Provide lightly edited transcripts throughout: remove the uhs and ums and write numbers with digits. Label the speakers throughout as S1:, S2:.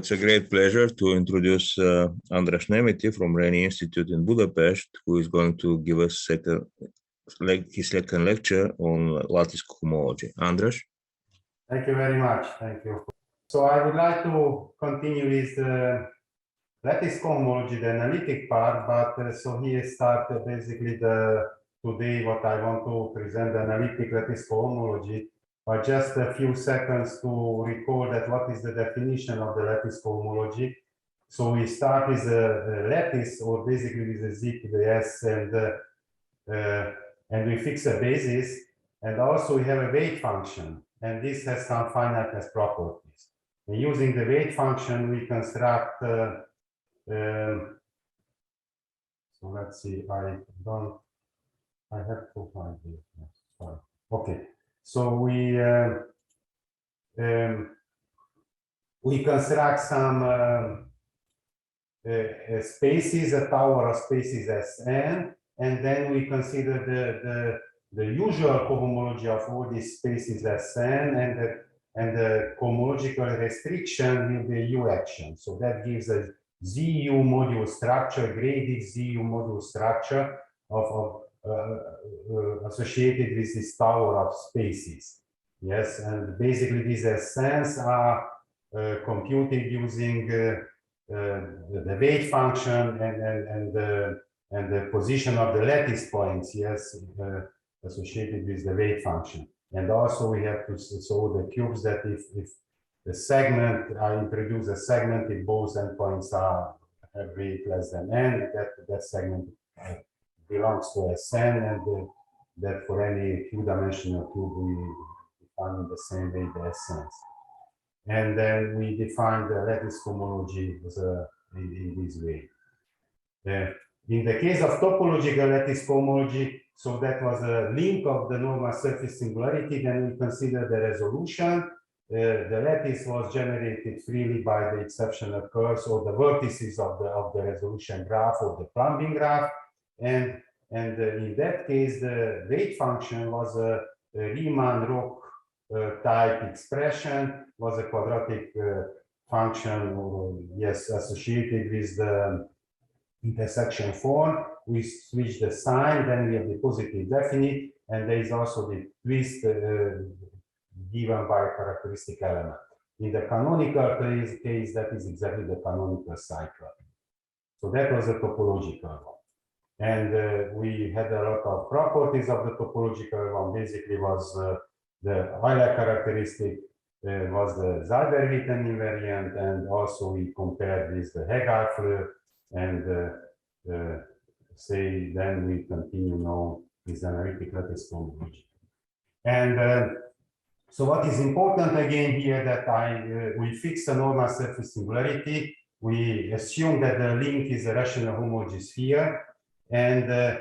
S1: it's a great pleasure to introduce András Némethi from Rényi Institute in Budapest, who is going to give us his second lecture on lattice cohomology. András?
S2: Thank you very much. Thank you. So I would like to continue with the lattice cohomology, the analytic part, but so here started basically today what I want to present, the analytic lattice cohomology. But just a few seconds to recall that what is the definition of the lattice cohomology. So we start with a lattice, or basically with a z to the s, and we fix a basis, and also we have a weight function, and this has some finiteness properties. And using the weight function, we construct. So let's see. I have to find it. Sorry. Okay. So we construct some spaces, a tower of spaces Sn, and then we consider the usual cohomology of all these spaces Sn, and the cohomological restriction will be U action. So that gives a ZU module structure, graded ZU module structure of associated with this tower of spaces. Yes, and basically these Sns are computed using the weight function and the position of the lattice points. Yes, associated with the weight function. And also we have to solve the cubes that if the segment, I introduce a segment if both endpoints have weight less than n, that segment belongs to Sn, and that for any two-dimensional cube we define in the same way the Sns. And then we define the lattice cohomology in this way. In the case of topological lattice cohomology, so that was a link of the normal surface singularity, then we consider the resolution. The lattice was generated freely by the exceptional curves or the vertices of the resolution graph or the plumbing graph. And in that case, the weight function was a Riemann-Roch type expression, was a quadratic function, or yes, associated with the intersection form. We switch the sign, then we have the positive definite, and there is also the twist given by a characteristic element. In the canonical case, that is exactly the canonical cycle. So that was a topological one. And we had a lot of properties of the topological one. Basically was the Euler characteristic, was the Seiberg-Witten invariant, and also we compared with the Heegaard Floer, and say then we continue now with analytic lattice cohomology. And so what is important again here that we fix a normal surface singularity. We assume that the link is a rational homology sphere. And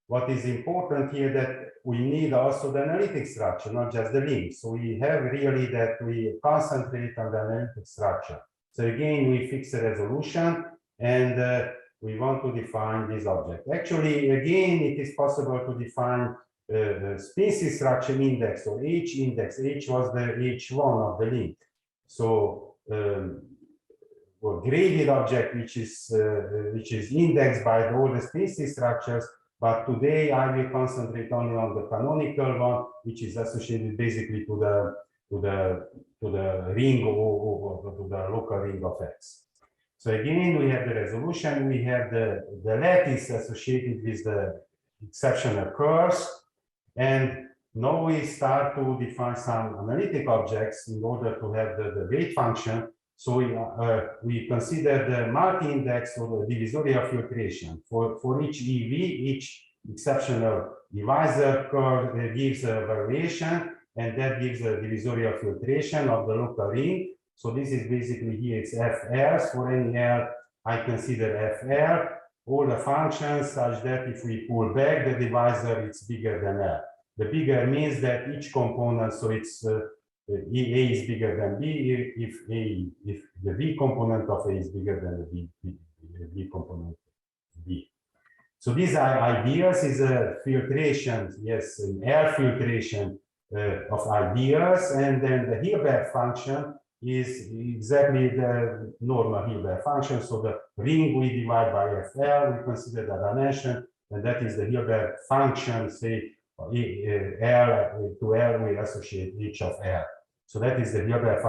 S2: what is important here that we need also the analytic structure, not just the link. So we have really that we concentrate on the analytic structure. So again, we fix a resolution, and we want to define this object. Actually, again, it is possible to define the species structure index or H index. H was the H1 of the link. So a graded object which is indexed by all the species structures. But today I will concentrate only on the canonical one, which is associated basically to the ring or to the local ring of X. So again, we have the resolution, we have the lattice associated with the exceptional curves, and now we start to define some analytic objects in order to have the weight function. So we consider the multi-index or the divisorial filtration. For each EV, each exceptional divisor curve gives a variation, and that gives a divisorial filtration of the local ring. So this is basically here it's FL. For any L, I consider FL. All the functions such that if we pull back the divisor, it's bigger than L. The bigger means that each component, so it's A is bigger than B if the V component of A is bigger than the B component of B. So these are ideals, is a filtration, yes, an L filtration of ideals, and then the Hilbert function is exactly the normal Hilbert function. So the ring we divide by FL, we consider the dimension, and that is the Hilbert function, say L to L, we associate H of L. So that is the Hilbert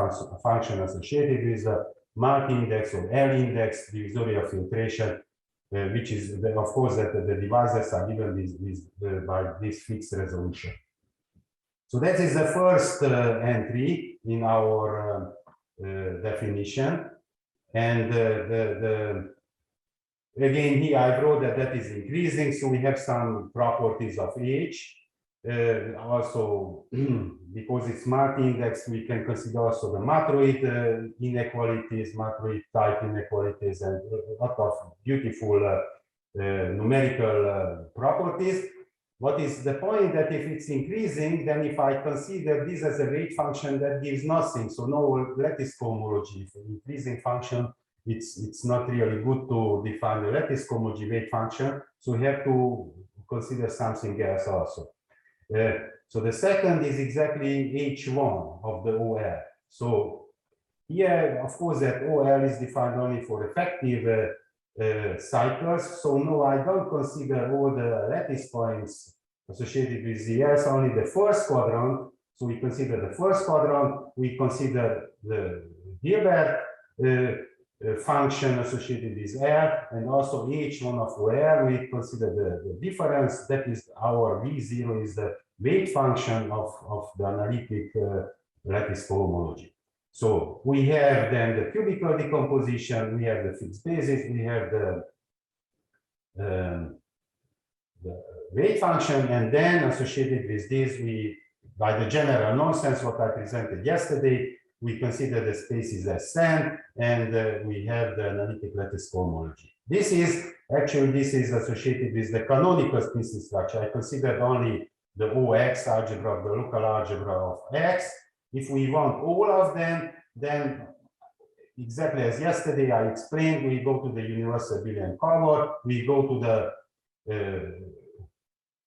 S2: function associated with the multi-index or L-index divisorial filtration, which is, of course, that the divisors are given by this fixed resolution. So that is the first entry in our definition. And again, here I wrote that is increasing. So we have some properties of H. Also, because it's multi-index, we can consider also the matroid inequalities, matroid type inequalities, and a lot of beautiful numerical properties. What is the point? That if it's increasing, then if I consider this as a weight function, that gives nothing. So no lattice cohomology. If an increasing function, it's not really good to define the lattice cohomology weight function. So we have to consider something else also. So the second is exactly H1 of the OL. So here, of course, that OL is defined only for effective cycles. So no, I don't consider all the lattice points associated with the L's, only the first quadrant. So we consider the first quadrant, we consider the Hilbert function associated with L, and also H1 of OL, we consider the difference. That is our V0 is the weight function of the analytic lattice cohomology. So we have then the cubical decomposition, we have the fixed basis, we have the weight function, and then associated with this, we, by the general nonsense, what I presented yesterday, we consider the spaces as SAN, and we have the analytic lattice cohomology. This is associated with the canonical species structure. I considered only the OX algebra, the local algebra of X. If we want all of them, then exactly as yesterday I explained, we go to the universal Abelian cover, we go to the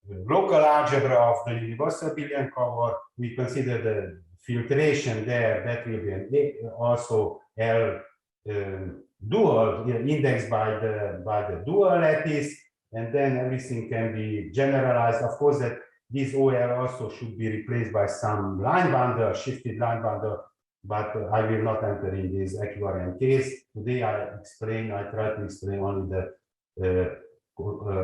S2: local algebra of the universal Abelian cover, we consider the filtration there, that will be also L dual indexed by the dual lattice, and then everything can be generalized. Of course, that this OL also should be replaced by some line bundle, shifted line bundle, but I will not enter in this equivariant case. Today I try to explain only the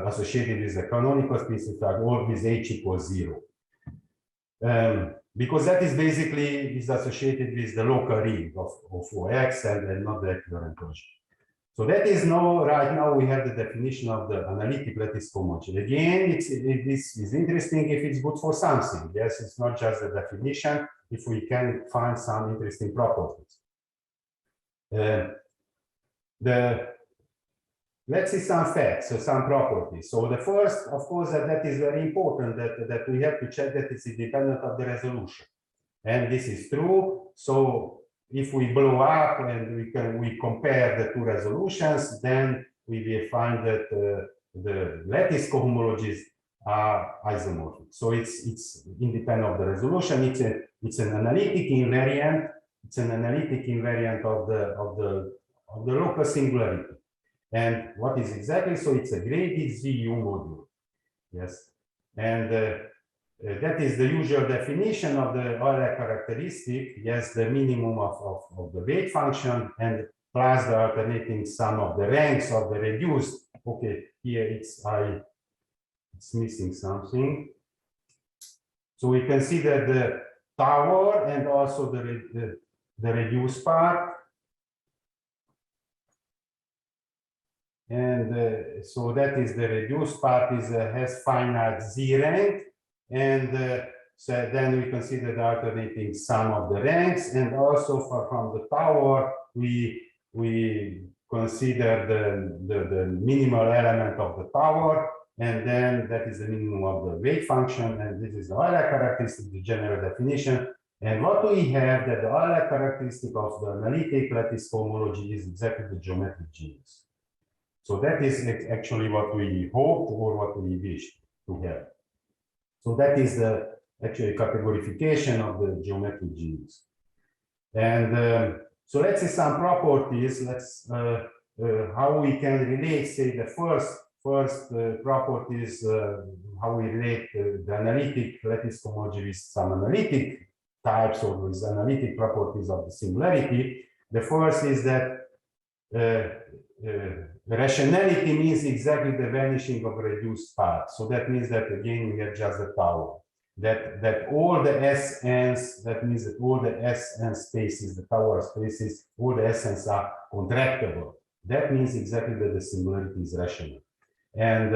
S2: associated with the canonical species that all with H equals 0. Because that is basically associated with the local ring of OX and not the equivariant version. So that is now, right now we have the definition of the analytic lattice cohomology. Again, this is interesting if it's good for something. Yes, it's not just the definition, if we can find some interesting properties. Let's see some facts, so some properties. So the first, of course, that is very important, that we have to check that it's independent of the resolution. And this is true. So if we blow up and we compare the two resolutions, then we will find that the lattice cohomologies are isomorphic. So it's independent of the resolution. It's an analytic invariant. It's an analytic invariant of the local singularity. And what is exactly? So it's a graded ZU module. Yes, and that is the usual definition of the Euler characteristic. Yes, the minimum of the weight function and plus the alternating sum of the ranks of the reduced. Okay, here it's missing something. So we consider the tower and also the reduced part. And so that is the reduced part has finite Z rank. And so then we consider the alternating sum of the ranks, and also from the tower we consider the minimal element of the tower, and then that is the minimum of the weight function, and this is the Euler characteristic, the general definition. And what we have, that the Euler characteristic of the analytic lattice cohomology is exactly the geometric genus. So that is actually what we hoped or what we wished to have. So that is the actually categorification of the geometric genus. And so let's see some properties. Let's how we can relate, say, the first properties, how we relate the analytic lattice cohomology with some analytic types or with analytic properties of the singularity. The first is that rationality means exactly the vanishing of reduced part. So that means that again we have just the tower. That all the SNs, that means that all the SN spaces, the tower spaces, all the SNs are contractible. That means exactly that the singularity is rational. And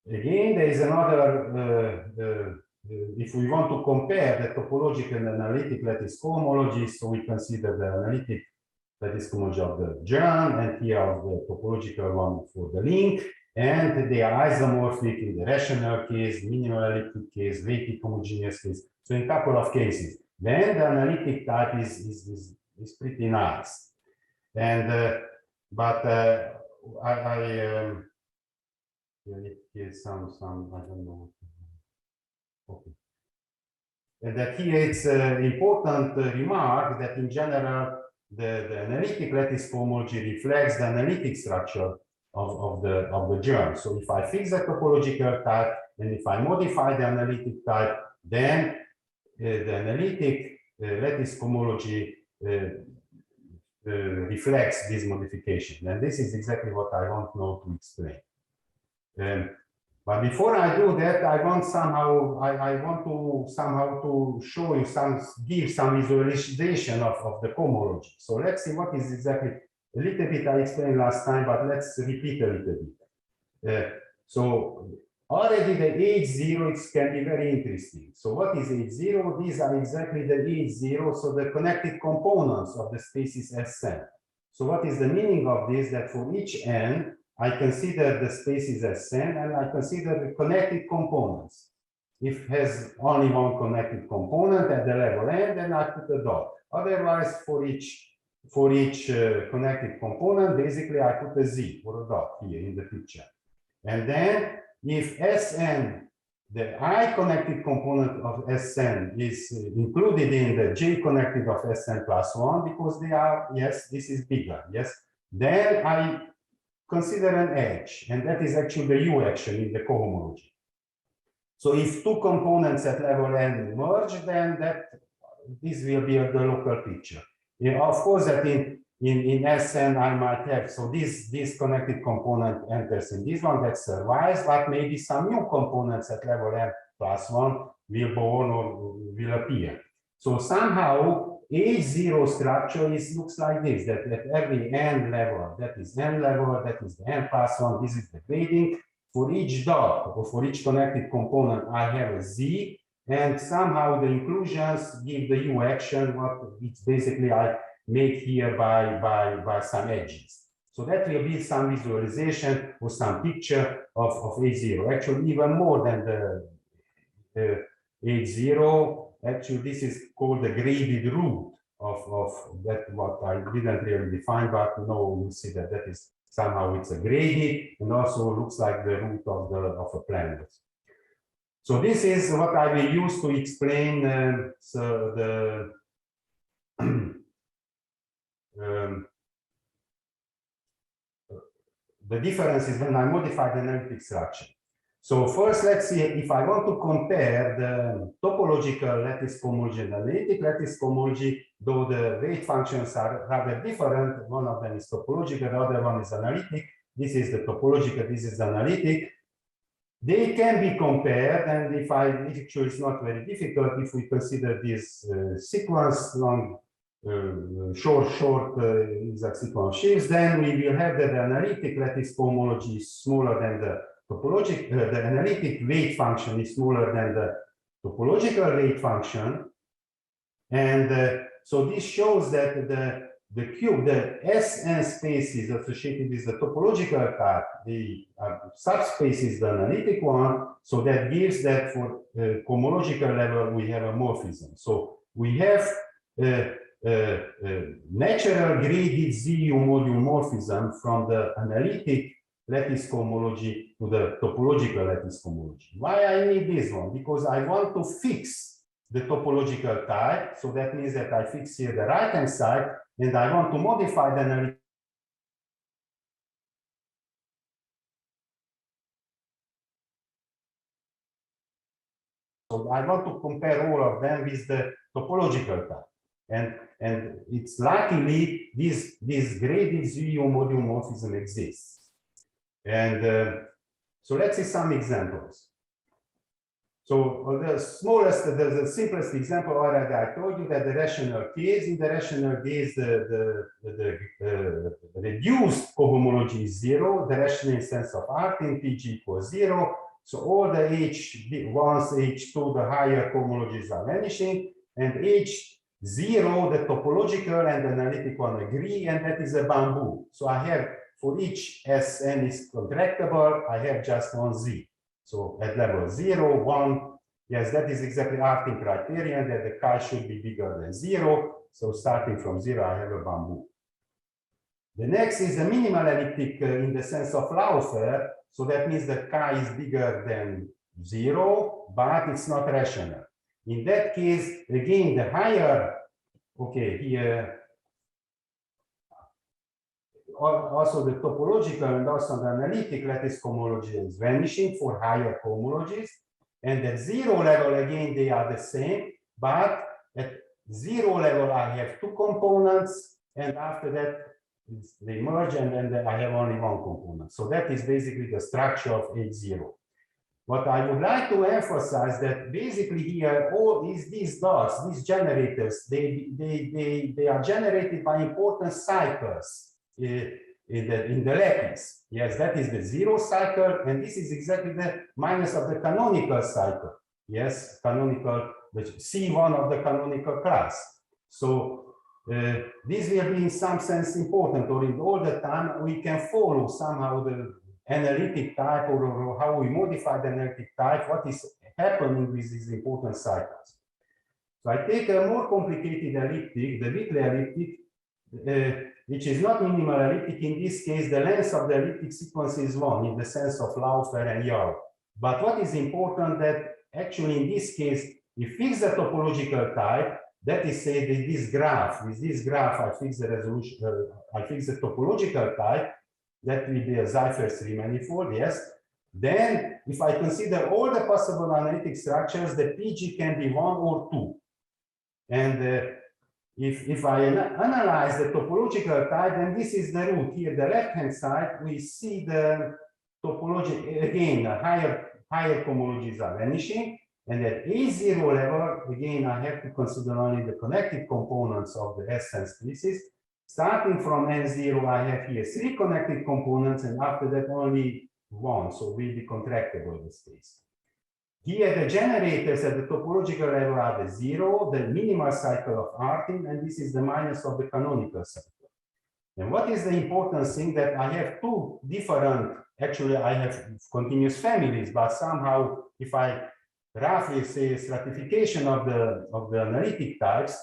S2: again, there is another, if we want to compare the topological and analytic lattice cohomology, so we consider the analytic lattice cohomology of the germ, and here of the topological one for the link, and they are isomorphic in the rational case, minimal elliptic case, weighted homogeneous case. So in a couple of cases, then the analytic type is pretty nice. And but here's some I don't know. Okay. And that here it's an important remark that in general the analytic lattice cohomology reflects the analytic structure of the germ. So if I fix the topological type and if I modify the analytic type, then the analytic lattice cohomology reflects this modification. And this is exactly what I want now to explain. But before I do that, I want somehow, I want to somehow to show you give some visualization of the cohomology. So let's see what is exactly, a little bit I explained last time, but let's repeat a little bit. So already the H0 can be very interesting. So what is H0? These are exactly the H0, so the connected components of the spaces Sn. So what is the meaning of this? That for each n, I consider the spaces as Sn, and I consider the connected components. If it has only one connected component at the level n, then I put a dot. Otherwise, for each connected component, basically I put a z or a dot here in the picture. And then if Sn, the I connected component of Sn is included in the J connected of Sn plus 1, because they are, yes, this is bigger, yes, then I consider an edge, and that is actually the U action in the cohomology. So if two components at level n merge, then this will be the local picture. Of course, that in Sn I might have, so this connected component enters in this one, that survives, but maybe some new components at level n plus 1 will born or will appear. So somehow H0 structure looks like this, that at every n level, that is n level, that is the n plus 1, this is the grading. For each dot or for each connected component, I have a z, and somehow the inclusions give the U action, what it's basically I make here by some edges. So that will be some visualization or some picture of H0. Actually, even more than the H0. Actually, this is called the graded root of that, what I didn't really define, but now you see that is somehow it's a graded, and also looks like the root of a planet. So this is what I will use to explain the differences when I modify the analytic structure. So first, let's see if I want to compare the topological lattice cohomology and analytic lattice cohomology, though the weight functions are rather different. One of them is topological, the other one is analytic. This is the topological, this is the analytic. They can be compared, and if actually it's not very difficult, if we consider this sequence, long, short exact sequence shifts, then we will have that the analytic lattice cohomology is smaller than the topological, the analytic weight function is smaller than the topological weight function. And so this shows that the cube, the Sn spaces associated with the topological type, the subspace is the analytic one. So that gives that for cohomological level, we have a morphism. So we have natural graded ZU module morphism from the analytic lattice cohomology to the topological lattice cohomology. Why I need this one? Because I want to fix the topological type. So that means that I fix here the right-hand side, and I want to modify the analytic. So I want to compare all of them with the topological type. And it's luckily this graded homoomorphism exists. And so let's see some examples. So the smallest, the simplest example already I told you that the rational case. In the rational case, the reduced cohomology is 0. The rational sense of R in PG equals 0. So all the H1, H2, the higher cohomologies are vanishing, and H0, the topological and the analytic one agree, and that is a bamboo. So I have for each Sn is contractible, I have just one Z. So at level 0, 1, yes, that is exactly Artin criterion that the chi should be bigger than 0. So starting from 0, I have a bamboo. The next is the minimal elliptic in the sense of Laufer. So that means that chi is bigger than 0, but it's not rational. In that case, again, the higher, okay, here, also the topological and also the analytic lattice cohomology is vanishing for higher cohomologies. And at 0 level, again, they are the same, but at 0 level, I have 2 components, and after that, they merge, and then I have only 1 component. So that is basically the structure of H0. What I would like to emphasize that basically here, all these dots, these generators, they are generated by important cycles in the lattice. Yes, that is the 0 cycle, and this is exactly the minus of the canonical cycle. Yes, canonical, the C1 of the canonical class. So this will be in some sense important, or in all the time we can follow somehow the analytic type, or how we modify the analytic type, what is happening with these important cycles. So I take a more complicated elliptic, the weakly elliptic, which is not minimal elliptic. In this case, the length of the elliptic sequence is 1 in the sense of Laufer and Yau. But what is important that actually in this case, we fix the topological type. That is, say, with this graph, I fix the resolution, I fix the topological type. That will be a Seifert-3 manifold, yes. Then, if I consider all the possible analytic structures, the PG can be 1 or 2. And if I analyze the topological type, then this is the root. Here, the left-hand side, we see the topology, again, the higher cohomologies are vanishing. And at A0 level, again, I have to consider only the connected components of the S-n species. Starting from N0, I have here 3 connected components, and after that only 1, so will be contractible the space. Here the generators at the topological level are the 0, the minimal cycle of Artin, and this is the minus of the canonical cycle. And what is the important thing that I have 2 different, actually I have continuous families, but somehow if I roughly say stratification of the analytic types,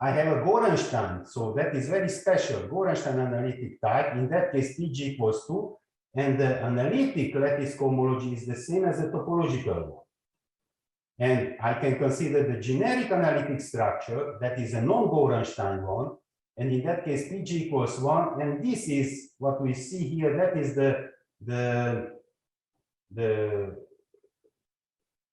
S2: I have a Gorenstein, so that is very special, Gorenstein analytic type. In that case, PG equals 2, and the analytic lattice cohomology is the same as the topological one. And I can consider the generic analytic structure, that is a non-Gorenstein one, and in that case, PG equals 1, and this is what we see here, that is the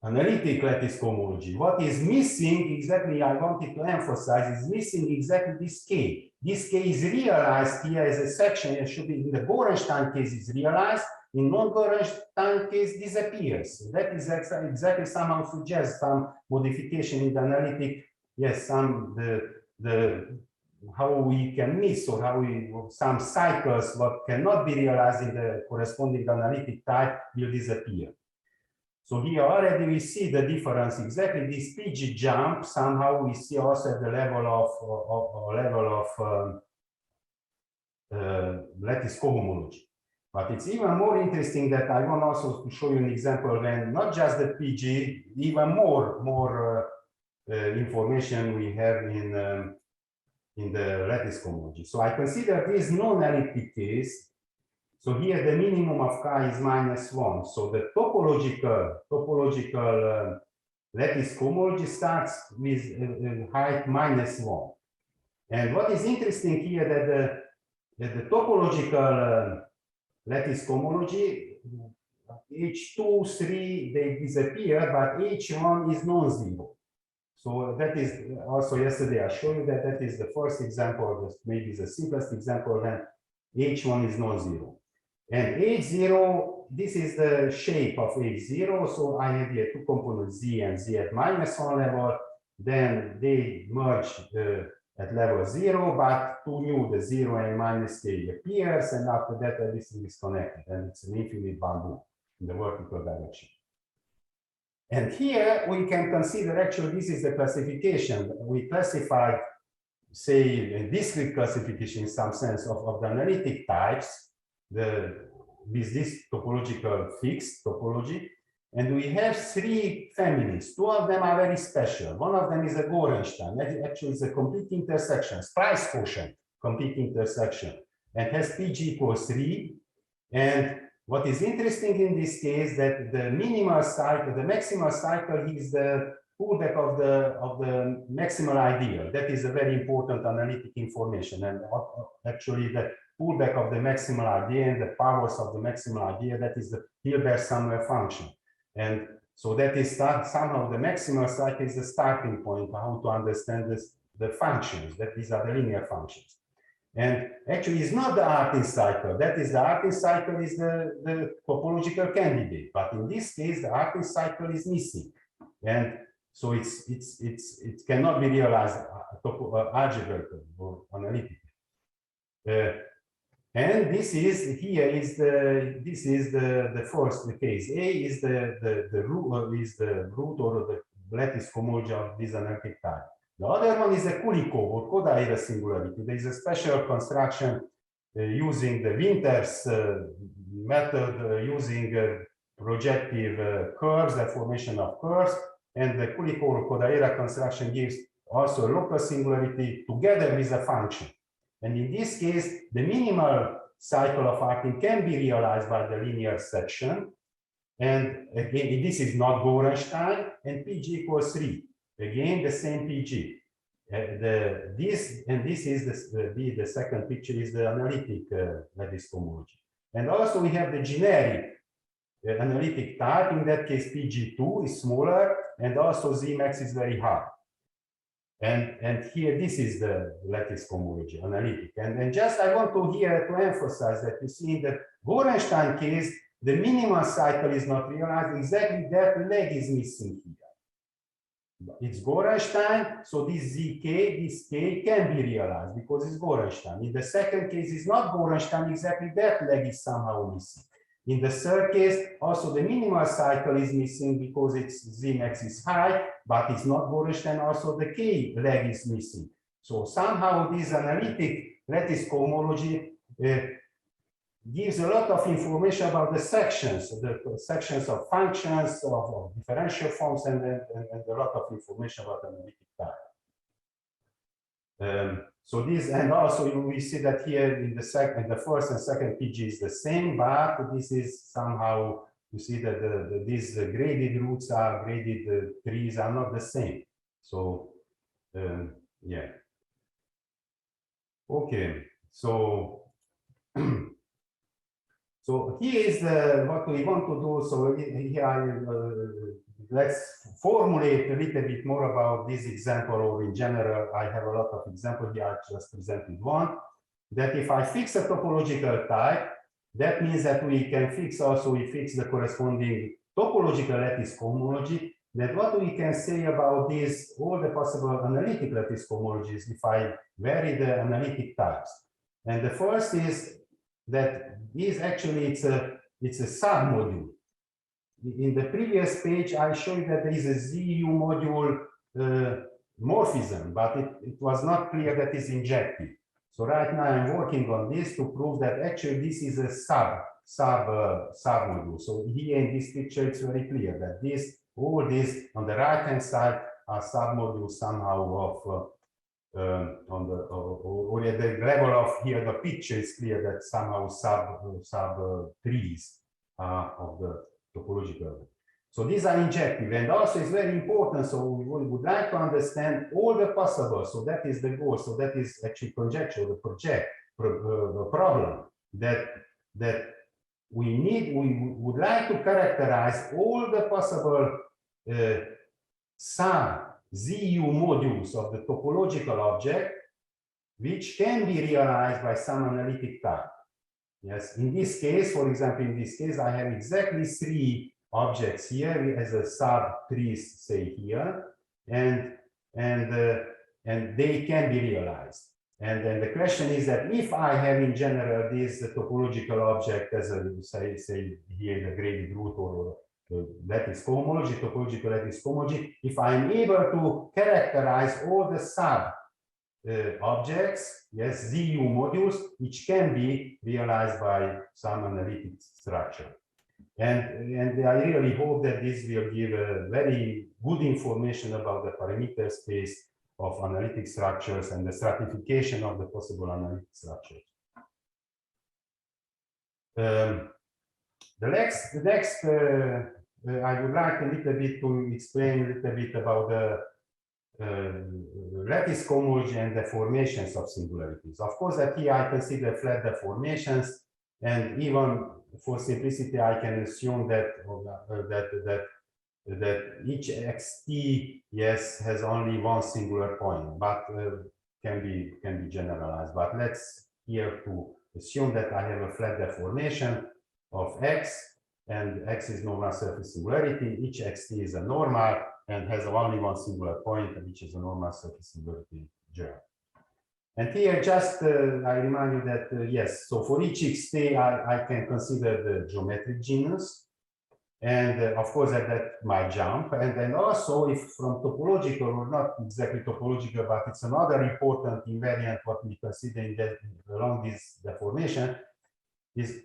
S2: analytic lattice cohomology. What is missing, exactly I wanted to emphasize, is missing exactly this K. This K is realized here as a section. It should be in the Gorenstein case is realized, in non-Gorenstein case disappears. So that is exactly somehow suggests some modification in the analytic, yes, some how we can miss, or how we, some cycles what cannot be realized in the corresponding analytic type will disappear. So here already we see the difference, exactly this PG jump, somehow we see also at the level of lattice cohomology. But it's even more interesting that I want also to show you an example when not just the PG, even more information we have in the lattice cohomology. So I consider this non-elliptic case. So here the minimum of chi is -1. So the topological lattice cohomology starts with height -1. And what is interesting here that the topological lattice cohomology, H2, 3, they disappear, but H1 is non-zero. So that is also yesterday I showed you that is the first example, maybe the simplest example when H1 is non-zero. And H0, this is the shape of H0. So I have here two components Z and Z at -1 level. Then they merge at level 0, but to new the 0 and minus k appears, and after that everything is connected, and it's an infinite bamboo in the vertical direction. And here we can consider, actually this is the classification. We classified, say, a discrete classification in some sense of the analytic types, with this topological fixed topology. And we have three families. Two of them are very special. One of them is a Gorenstein. Actually, it's a complete intersection, price quotient, complete intersection, and has PG equals 3. And what is interesting in this case that the minimal cycle, the maximal cycle is the pullback of the maximal ideal. That is a very important analytic information. And actually, the pullback of the maximal idea and the powers of the maximal idea, that is the Hilbert somewhere function. And so that is somehow the maximal cycle is the starting point, how to understand this, the functions, that these are the linear functions. And actually it's not the Artin cycle, that is the Artin cycle is the topological candidate, but in this case the Artin cycle is missing. And so it cannot be realized algebraically or analytically. And this is here is the first case. A is the root or the lattice cohomology of this analytic type. The other one is a Kulikov or Kodaira singularity. There is a special construction using the Winter's method, using projective curves, the formation of curves, and the Kulikov or Kodaira construction gives also a local singularity together with a function. And in this case, the minimal cycle of Artin can be realized by the linear section. And again, this is not Gorenstein, and PG equals 3. Again, the same PG. This is the second picture is the analytic lattice cohomology. And also we have the generic analytic type. In that case, PG2 is smaller, and also Zmax is very high. And here, this is the lattice cohomology, analytic. And just I want to here to emphasize that you see in the Gorenstein case, the minimal cycle is not realized. Exactly that leg is missing here. It's Gorenstein, so this ZK, this K can be realized because it's Gorenstein. In the second case, it's not Gorenstein, exactly that leg is somehow missing. In the third case, also the minimal cycle is missing because its Zmax is high, but it's not Gorenstein, also the K leg is missing. So somehow this analytic lattice cohomology gives a lot of information about the sections of functions, of differential forms, and a lot of information about analytic type. So this, and also we see that here in the first and second PG is the same, but this is somehow, you see that these graded roots are graded trees are not the same. So yeah. Okay, so so here is what we want to do. So here let's formulate a little bit more about this example, or in general, I have a lot of examples here, I just presented one, that if I fix a topological type, that means that we can fix also, we fix the corresponding topological lattice cohomology, that what we can say about this, all the possible analytic lattice cohomologies if I vary the analytic types. And the first is that this actually, it's a submodule. In the previous page, I showed you that there is a ZU module morphism, but it was not clear that it's injective. So right now I'm working on this to prove that actually this is a submodule. So here in this picture, it's very clear that all this on the right-hand side are submodules somehow of or at the level of here, the picture is clear that somehow sub trees of the topological. So these are injective, and also it's very important. So we would like to understand all the possible. So that is the goal. So that is actually conjecture, the the problem that we would like to characterize all the possible sub-ZU modules of the topological object, which can be realized by some analytic type. Yes, in this case, for example, in this case, I have exactly 3 objects here as a sub-trees, say here, and they can be realized. And then the question is that if I have in general this topological object as a say here the graded root or lattice cohomology, topological lattice cohomology, if I'm able to characterize all the sub objects, yes, ZU modules, which can be realized by some analytic structure. And I really hope that this will give a very good information about the parameter space of analytic structures and the stratification of the possible analytic structures. The next I would like a little bit to explain a little bit about the lattice cohomology and deformations of singularities. Of course, that here I consider flat deformations, and even for simplicity, I can assume that each xt, yes, has only one singular point, but can be generalized. But let's here to assume that I have a flat deformation of x, and x is normal surface singularity. Each xt is a normal and has only one singular point, which is a normal surface singularity germ. And here, just I remind you that yes, so for each xt, I can consider the geometric genus, and of course that might jump. And then also, if from topological or not exactly topological, but it's another important invariant what we consider in along this deformation is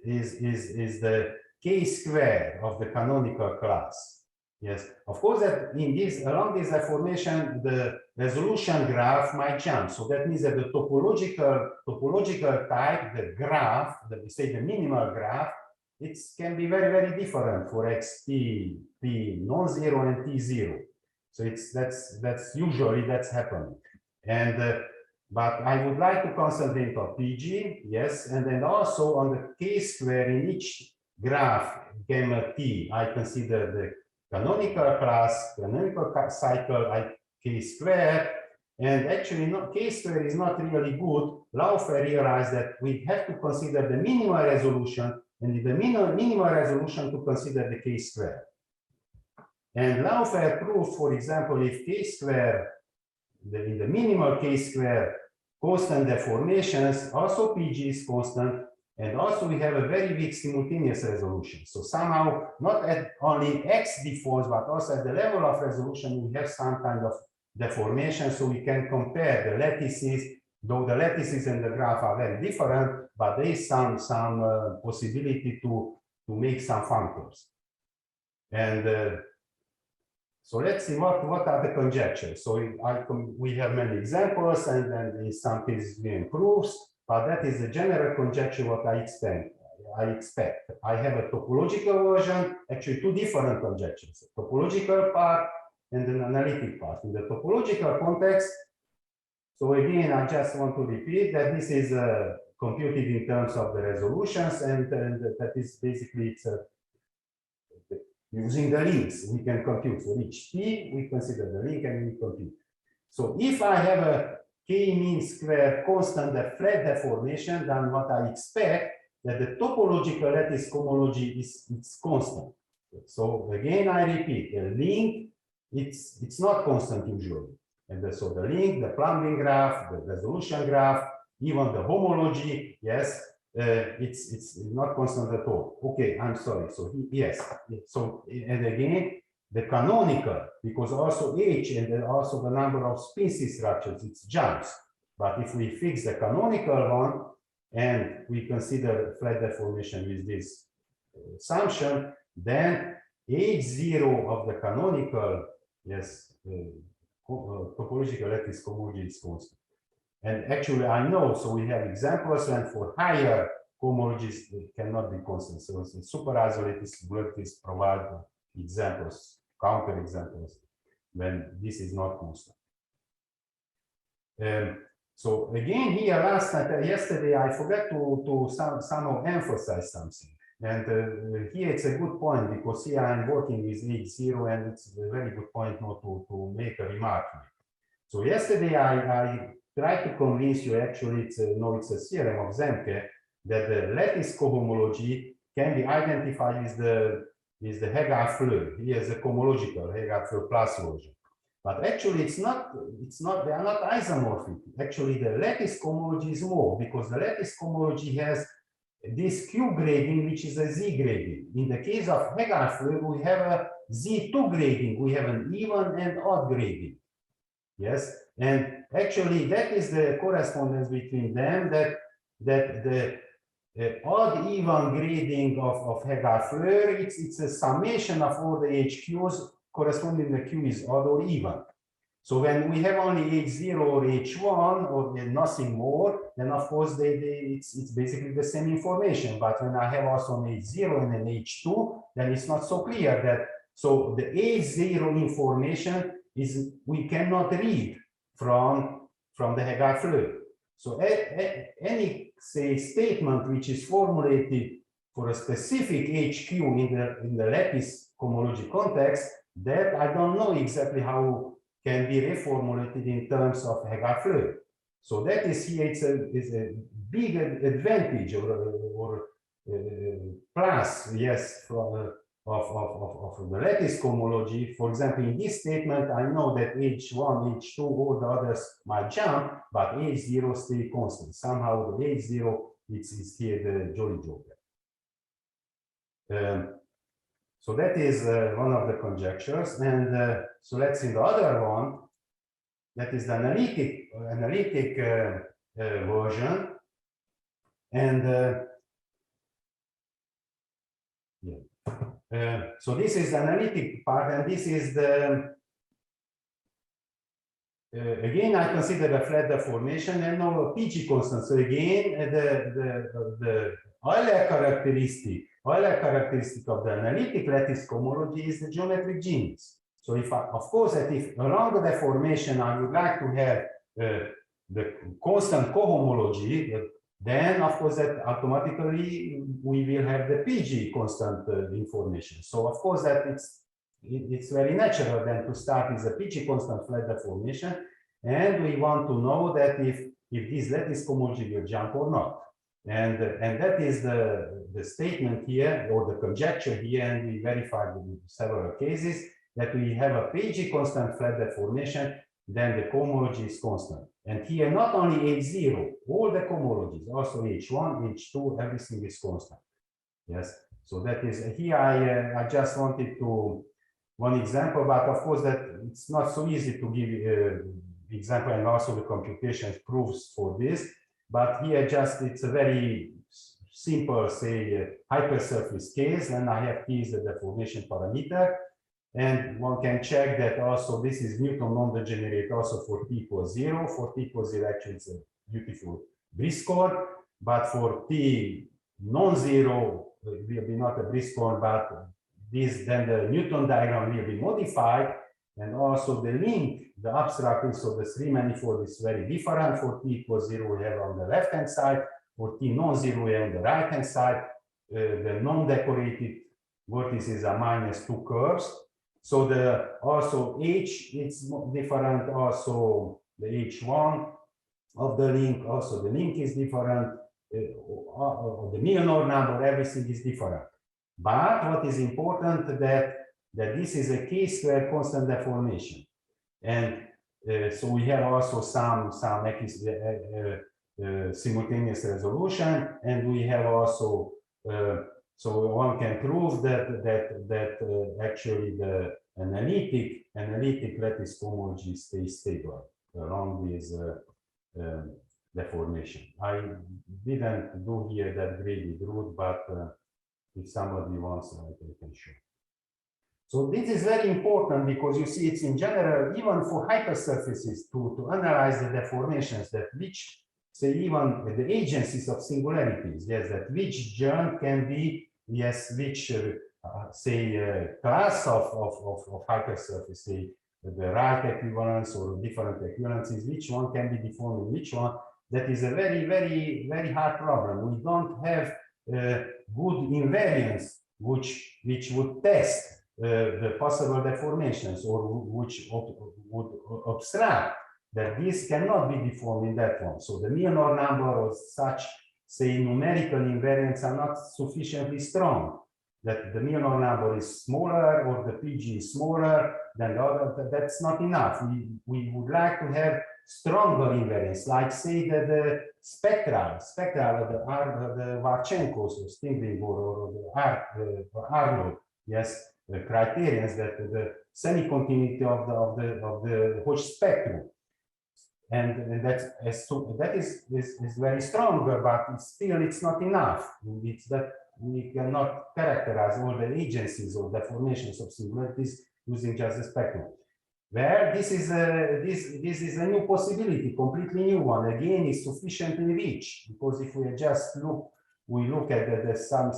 S2: the k square of the canonical class. Yes, of course that in this along this deformation the resolution graph might jump. So that means that the topological type, the graph, we say the minimal graph, it can be very, very different for xt, p non-zero and t zero. So that's usually happening. And but I would like to concentrate on pg, yes, and then also on the k square in each graph gamma t. I consider the canonical class, canonical cycle, k square, and actually k square is not really good. Laufer realized that we have to consider the minimal resolution, and in the minimal resolution to consider the k square. And Laufer proved, for example, if k square, in the minimal k square, constant deformations, also pg is constant, and also we have a very weak simultaneous resolution. So somehow, not at only x deforms, but also at the level of resolution, we have some kind of deformation. So we can compare the lattices, though the lattices and the graph are very different, but there is some possibility to make some functors. And so let's see what are the conjectures. So we have many examples, and in some cases we improve. But that is the general conjecture what I expect. I have a topological version, actually 2 different conjectures, a topological part and an analytic part. In the topological context, so again, I just want to repeat that this is computed in terms of the resolutions, and that is basically it's using the links. We can compute for each t, we consider the link and we compute. So if I have a k mean square constant flat deformation, then what I expect that the topological lattice cohomology is constant. So again, I repeat, the link it's not constant usually, and so the link, the plumbing graph, the resolution graph, even the homology, yes, it's not constant at all. Okay, I'm sorry. So yes, so and again, the canonical, because also h and then also the number of species structures, it jumps. But if we fix the canonical one and we consider flat deformation with this assumption, then h0 of the canonical, yes, topological lattice cohomology is constant. And actually, I know, so we have examples, and for higher cohomologies, it cannot be constant. So super isolated singularities provide examples, counter examples, when this is not constant. So again, here yesterday, I forgot to somehow emphasize something. And here it's a good point, because here I'm working with H0, and it's a very good point not to make a remark. So yesterday I tried to convince you, actually it's a theorem of Zemke, that the lattice cohomology can be identified with the Heegaard Floer. He has a cohomological Heegaard Floer plus version. But actually it's not, they are not isomorphic. Actually the lattice cohomology is more, because the lattice cohomology has this Q grading, which is a Z grading. In the case of Heegaard Floer, we have a Z2 grading. We have an even and odd grading. Yes, and actually that is the correspondence between them, that the odd even grading of Heegaard Floer, it's a summation of all the HQs corresponding the Q is odd or even. So when we have only H0 or H1 or nothing more, then of course it's basically the same information. But when I have also an H0 and an H2, then it's not so clear that. So the H0 information is we cannot read from the Heegaard Floer. So any statement which is formulated for a specific HQ in the lattice cohomology context, that I don't know exactly how can be reformulated in terms of Heegaard Floer. So that is here is a big advantage or plus, yes, from of the lattice cohomology. For example, in this statement, I know that H1, H2, all the others might jump, but H0 stay constant. Somehow the H0 is here the jolly joker. So that is one of the conjectures. And so let's see the other one. That is the analytic version. And so this is the analytic part, and this is the again I consider a flat deformation and now a PG constant. So again the Euler characteristic of the analytic lattice cohomology is the geometric genus. So if of course that if around the deformation I would like to have the constant cohomology, then of course that automatically we will have the PG constant information. So of course that it's very natural then to start with the PG constant flat deformation, and we want to know that if this lattice cohomology will jump or not. And that is the statement here, or the conjecture here, and we verified in several cases that we have a PG constant flat deformation, then the cohomology is constant. And here, not only H0, all the cohomologies, also H1, H2, everything is constant. Yes, so that is here. I just wanted to one example, but of course that it's not so easy to give example, and also the computation proofs for this. But here, just it's a very simple, say, hypersurface case, and I have T is the deformation parameter. And one can check that also this is Newton non-degenerate also for T equals 0. For T equals 0, actually it's a beautiful briscoe, but for T non-zero, it will be not a briscoe, but this then the Newton diagram will be modified, and also the link, the abstract, so the three manifold is very different. For T equals 0, we have on the left-hand side. For T non-zero, we have on the right-hand side. The non-decorated vertices are minus 2 curves. So the also H, it's different, also the H1 of the link, also the link is different, the Milnor number, everything is different. But what is important that this is a K-square constant deformation. And so we have also some simultaneous resolution, and we have also so one can prove that actually the analytic lattice cohomology stays stable along this deformation. I didn't do here that graded route, but if somebody wants, I can show. So this is very important because you see it's in general, even for hypersurfaces, to analyze the deformations that which, say, even the agencies of singularities, yes, that which germ can be, yes, which say, class of hypersurface, say the right equivalence or different equivalences, which one can be deformed in which one, that is a very hard problem. We don't have good invariants which would test the possible deformations, or which would obstruct that this cannot be deformed in that one. So the Milnor number or such, say, numerical invariants are not sufficiently strong. That the Milnor number is smaller or the PG is smaller than the other, that's not enough. We would like to have stronger invariants, like say the spectra, the Varchenkos or Stingling or the Arnold, yes, the criterions that the semi-continuity of the Hodge spectrum. And that is very strong, but still it's not enough. It's that we cannot characterize all the agencies or deformations of singularities using just the spectrum. Where this is a new possibility, completely new one. Again, is sufficiently rich, because if we just look at some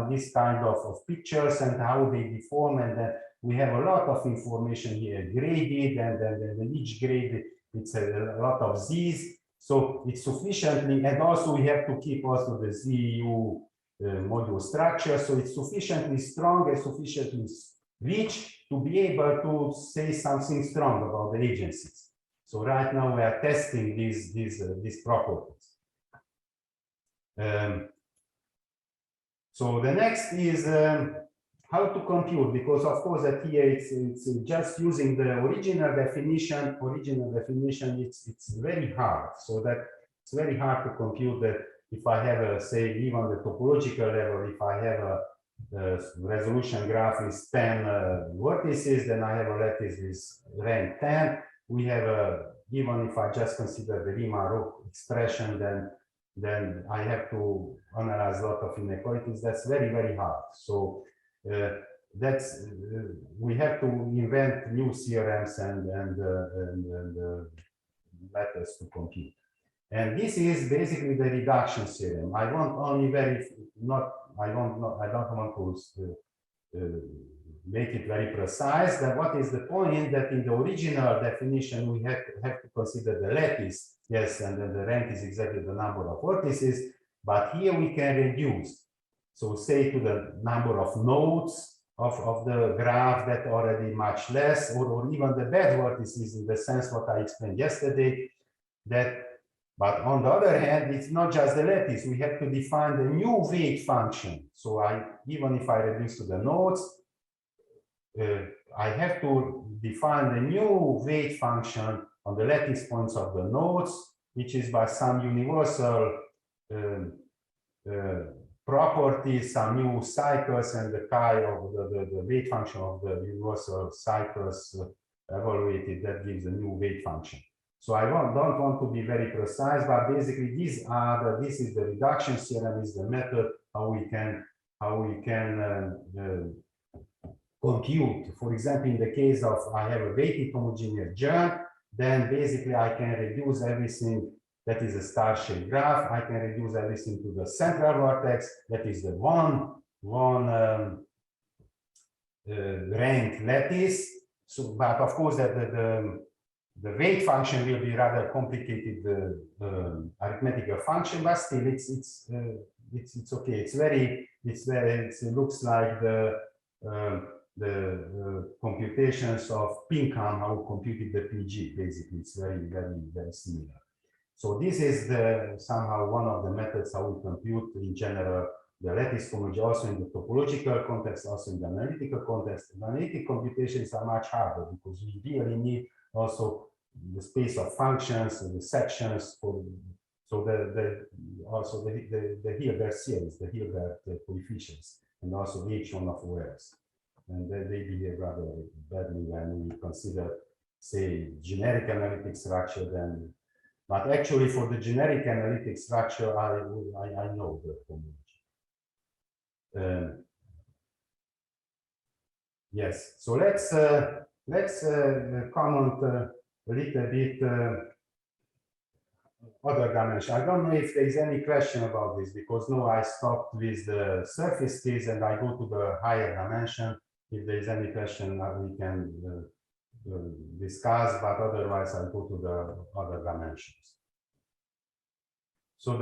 S2: this kind of pictures and how they deform, and then we have a lot of information here graded, and then each grade, it's a lot of z's, so it's sufficiently, and also we have to keep also the ZU module structure, so it's sufficiently strong and sufficiently rich to be able to say something strong about the agencies. So right now we are testing these properties. So the next is how to compute, because of course that here it's just using the original definition. It's very hard. So that it's very hard to compute that if I have a, say, even the topological level, if I have a resolution graph is 10 vertices, then I have a lattice with rank 10. We have a, even if I just consider the Riemann-Roch expression, then I have to analyze a lot of inequalities. That's very hard. So that's we have to invent new theorems and methods to compute. And this is basically the reduction theorem. I want only I don't want to make it very precise. That what is the point that in the original definition we have to consider the lattice, yes, and then the rank is exactly the number of vertices. But here we can reduce. So say to the number of nodes of the graph, that already much less, or even the bad vertices in the sense what I explained yesterday. But on the other hand, it's not just the lattice. We have to define the new weight function. So even if I reduce to the nodes, I have to define the new weight function on the lattice points of the nodes, which is by some universal properties, some new cycles, and the chi of the weight function of the universal cycles evaluated, that gives a new weight function. So I don't want to be very precise, but basically this is the reduction theorem, is the method how we can compute. For example, in the case of I have a weighted homogeneous germ, then basically I can reduce everything that is a star-shaped graph. I can reduce everything to the central vertex, that is the one rank lattice. So, but of course that the weight function will be rather complicated arithmetical function, but still it's okay. It looks like the computations of Pinkham, how computed the PG. Basically, it's very similar. So this is somehow one of the methods how we compute in general the lattice homology, also in the topological context, also in the analytical context. The analytic computations are much harder because we really need also the space of functions and the sections for, so also the Heegaard series, the Heegaard coefficients, and also H1 of OS. And they behave rather badly when we consider, say, generic analytic structure. Then, but actually for the generic analytic structure, I know the homology. Yes, so let's comment a little bit other dimension. I don't know if there is any question about this, because now I stopped with the surface case and I go to the higher dimension. If there is any question, we can discuss, but otherwise I go to the other dimensions. So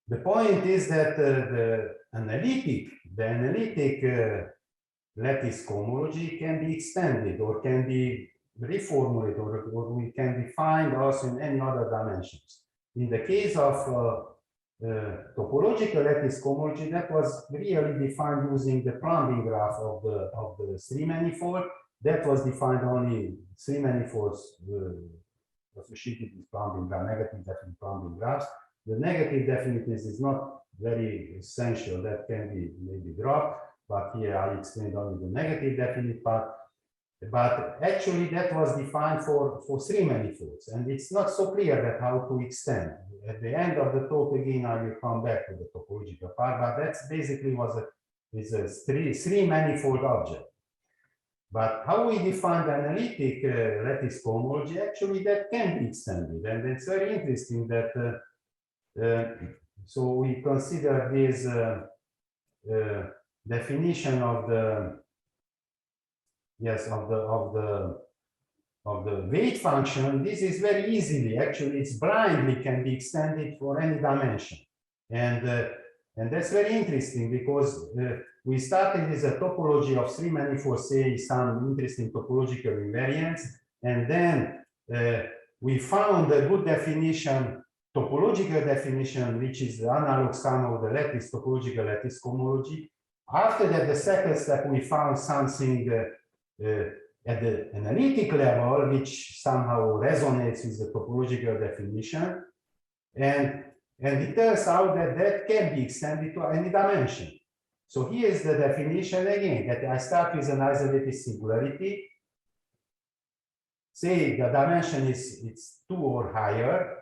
S2: the point is that the analytic lattice cohomology can be extended or can be reformulated, or we can define also in any other dimensions. In the case of topological lattice cohomology, that was really defined using the plumbing graph of the three manifold. That was defined only three manifolds associated with plumbing graph, negative definite plumbing graphs. The negative definiteness is not very essential. That can be maybe dropped, but here I explained only the negative definite part. But actually that was defined for three manifolds, and it's not so clear that how to extend. At the end of the talk again, I will come back to the topological part, but that's basically is a three manifold object. But how we define the analytic lattice cohomology, actually that can be extended, and it's very interesting that so we consider this definition of the weight function. This is very easily, actually it's blindly can be extended for any dimension, and that's very interesting, because we started with a topology of three manifolds, say some interesting topological invariants, and then we found a good definition, topological definition, which is the analog sum of the lattice topological lattice cohomology. After that, the second step, we found something at the analytic level, which somehow resonates with the topological definition, and it turns out that that can be extended to any dimension. So here is the definition again, that I start with an isolated singularity. Say the dimension it's 2 or higher.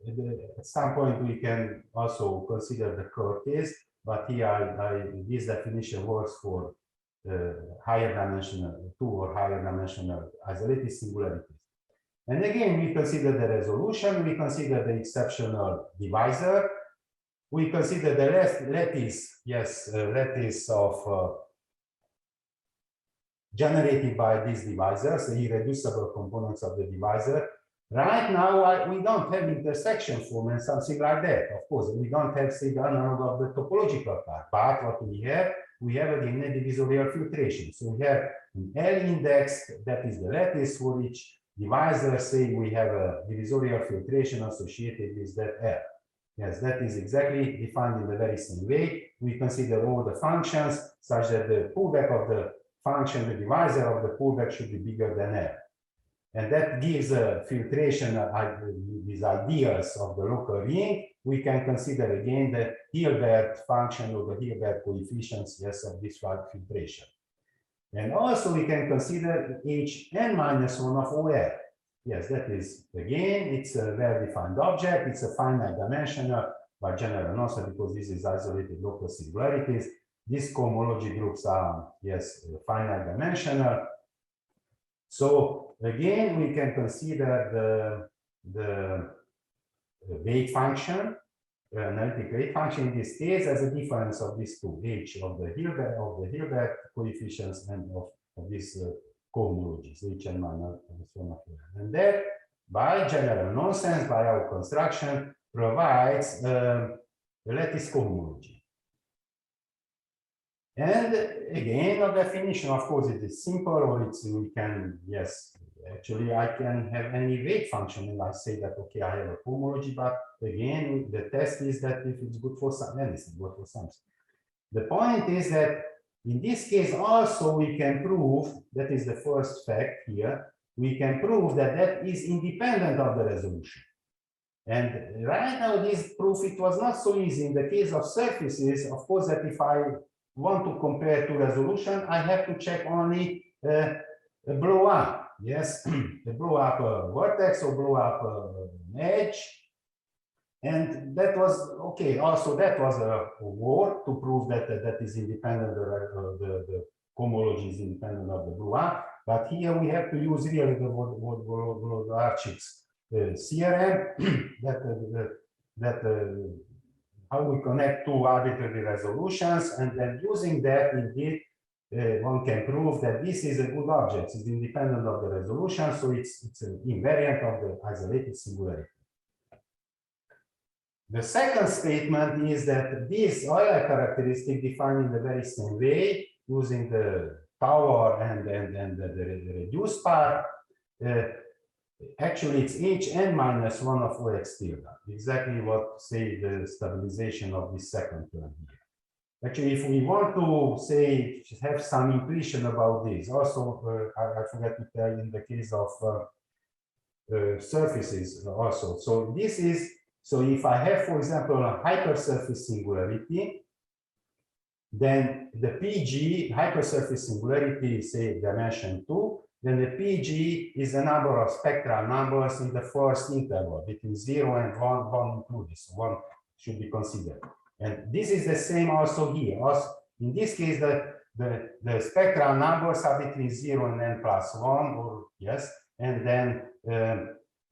S2: At some point we can also consider the curve case, but here this definition works for higher dimensional, 2 or higher dimensional isolated singularities. And again, we consider the resolution, we consider the exceptional divisor, we consider the lattice, lattice of generated by these divisors, the irreducible components of the divisor. Right now, we don't have intersection form and something like that. Of course, we don't have, say, the analog of the topological part, but what we have again a divisorial filtration. So we have an L index, that is the lattice for each divisor. Say we have a divisorial filtration associated with that L. Yes, that is exactly defined in the very same way. We consider all the functions such that the pullback of the function, the divisor of the pullback should be bigger than L. And that gives a filtration these ideals of the local ring. We can consider again the Hilbert function or the Hilbert coefficients, of this filtration. And also we can consider Hn-1 of OR. Yes, that is, again, it's a well-defined object. It's a finite dimensional by general notion, because this is isolated local singularities. These cohomology groups are, finite dimensional. So again, we can consider the weight function, analytic weight function in this case, as a difference of these two, H of the Hilbert coefficients and of these cohomologies, Hn-1 of and that, by general nonsense, by our construction, provides a lattice cohomology. And again, a definition, of course, it is simple, or we can, actually I can have any weight function and I say that, okay, I have a cohomology, but again, the test is that if it's good for anything, good for something. The point is that in this case also we can prove, that is the first fact here, we can prove that that is independent of the resolution. And right now this proof, it was not so easy. In the case of surfaces, of course, that if I want to compare to resolution, I have to check only a blow up, the blow up vertex or blow up edge. And that was, okay, also that was a work to prove that that is independent, the cohomology is independent of the blow up. But here we have to use really the Wolodarczyk's theorem that how we connect two arbitrary resolutions, and then using that, indeed, one can prove that this is a good object. It's independent of the resolution, so it's an invariant of the isolated singularity. The second statement is that this Euler characteristic defined in the very same way, using the tower and the reduced part, actually it's hn minus 1 of OX tilde, exactly what, say, the stabilization of this second term here. Actually, if we want to, say, have some intuition about this, also, I forgot to tell in the case of surfaces also. So this is, so if I have, for example, a hypersurface singularity, then the PG, hypersurface singularity, say, dimension 2, then the PG is the number of spectral numbers in the first interval between 0 and 1 included. So 1 should be considered. And this is the same also here. Also, in this case, the spectral numbers are between 0 and n plus 1, or yes, and then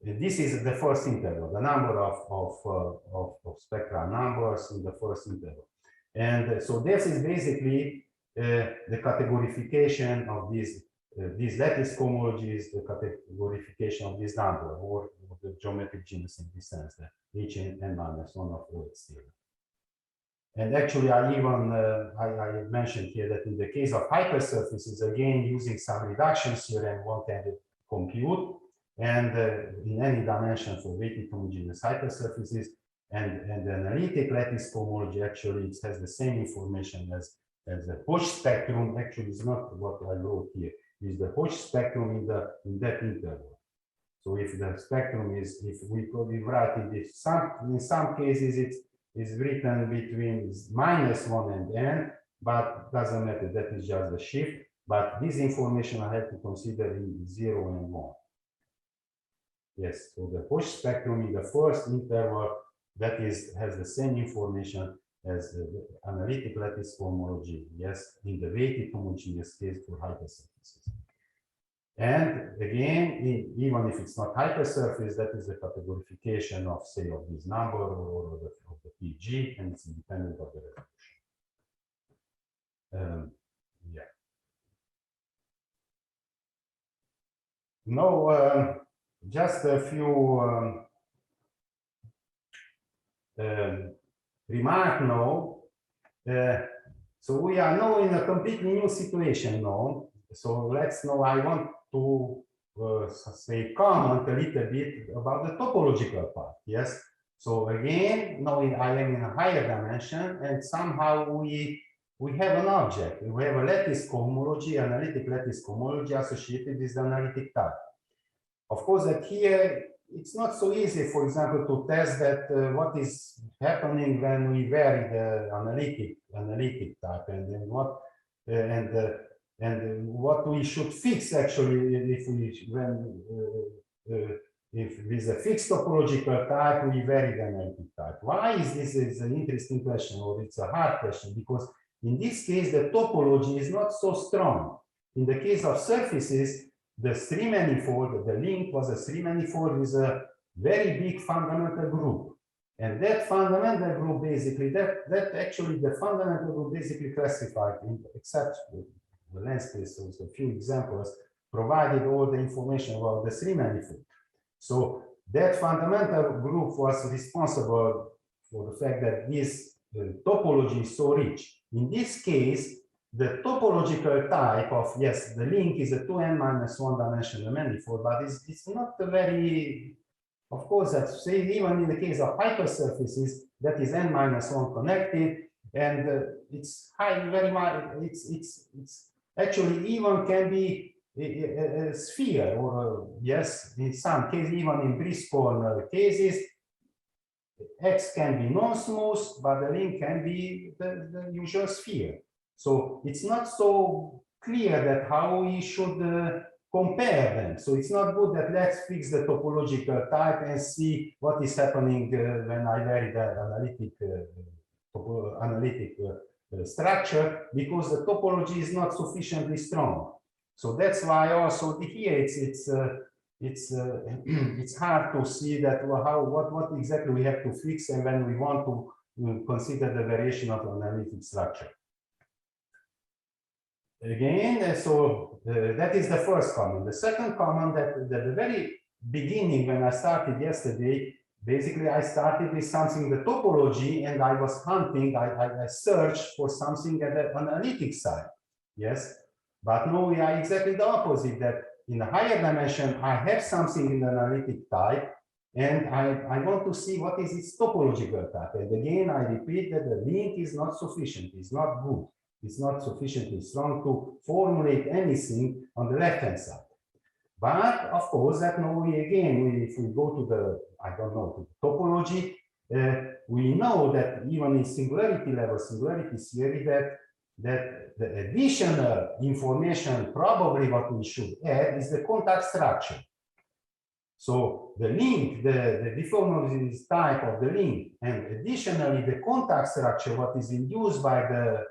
S2: this is the first interval, the number of spectral numbers in the first interval. And so this is basically the categorification of these lattice cohomologies, the categorification of this number, or the geometric genus in this sense, the hn minus 1 of OX tilde. And actually, I even I mentioned here that in the case of hypersurfaces, again, using some reduction theorem, one can compute, and in any dimension for weighted homogeneous hypersurfaces, and the analytic lattice cohomology actually it has the same information as the Hodge spectrum. Actually, it's not what I wrote here. Is the Hodge spectrum in that interval. So if the spectrum is, if we write it, in some cases it's written between -1 and n, but doesn't matter. That is just the shift. But this information I have to consider in 0 and 1. Yes. So the Hodge spectrum in the first interval that has the same information as the analytic lattice cohomology, yes, in the weighted homogeneous case for hypersurfaces. And again, even if it's not hypersurface, that is the categorification of, say, of this number or of the PG, and it's independent of the resolution. Yeah. Now, just a few remarks now. So we are now in a completely new situation now. So let's know, I want to say comment a little bit about the topological part. Yes. So again, now I am in a higher dimension, and somehow we have an object. We have a lattice cohomology, analytic lattice cohomology associated with the analytic type. Of course, that here it's not so easy, for example, to test that what is happening when we vary the analytic type, and then what and what we should fix actually if with a fixed topological type we vary the analytic type. Why is this is an interesting question, or it's a hard question? Because in this case the topology is not so strong. In the case of surfaces, the three manifold, the link was a three manifold with a very big fundamental group. And that fundamental group basically, that actually the fundamental group basically classified, except the lens space, so a few examples, provided all the information about the three manifold. So that fundamental group was responsible for the fact that this topology is so rich. In this case, the topological type of, yes, the link is a 2n minus 1 dimensional manifold, but it's not a very, of course, that say even in the case of hypersurfaces, that is n minus 1 connected, and it's high, very much, it's actually even can be a sphere, or yes, in some cases, even in Briscoe cases, X can be non-smooth, but the link can be the usual sphere. So it's not so clear that how we should compare them. So it's not good that let's fix the topological type and see what is happening when I vary the analytic structure, because the topology is not sufficiently strong. So that's why also here it's hard to see that what exactly we have to fix and when we want to consider the variation of the analytic structure. Again, that is the first comment. The second comment, that the very beginning when I started yesterday, basically I started with something, the topology, and I was hunting, I searched for something at the analytic side. Yes, but now we are exactly the opposite, that in the higher dimension, I have something in the analytic type, and I want to see what is its topological type. And again, I repeat that the link is not sufficient, it's not good. It's not sufficiently strong to formulate anything on the left-hand side. But of course, that now if we go to the, I don't know, to the topology, we know that even in singularity level, singularity theory, that the additional information, probably what we should add, is the contact structure. So the link, the deformation type of the link, and additionally the contact structure, what is induced by the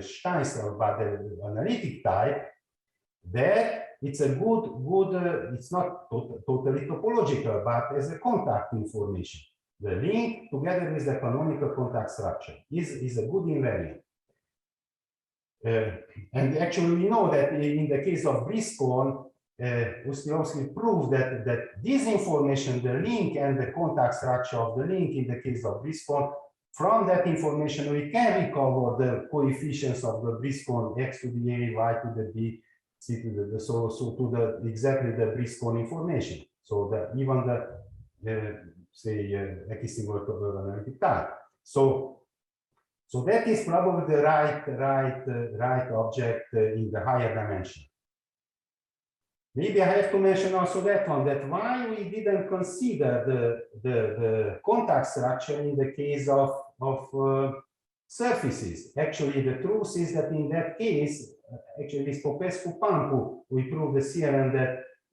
S2: Stein's by the analytic type, that it's a good it's not totally topological, but as a contact information. The link together with the canonical contact structure is a good invariant. And actually we know that in the case of Briscoe, Ustirovsky proved that this information, the link and the contact structure of the link in the case of Briscoe, from that information, we can recover the coefficients of the Briscoe x to the a, y to the b, c to the so to the exactly the Briscoe information. So that even the say equisingular analytic type. So that is probably the right object in the higher dimension. Maybe I have to mention also that one, that why we didn't consider the contact structure in the case of surfaces. Actually, the truth is that in that case, actually with Popescu-Pampu, we proved the theorem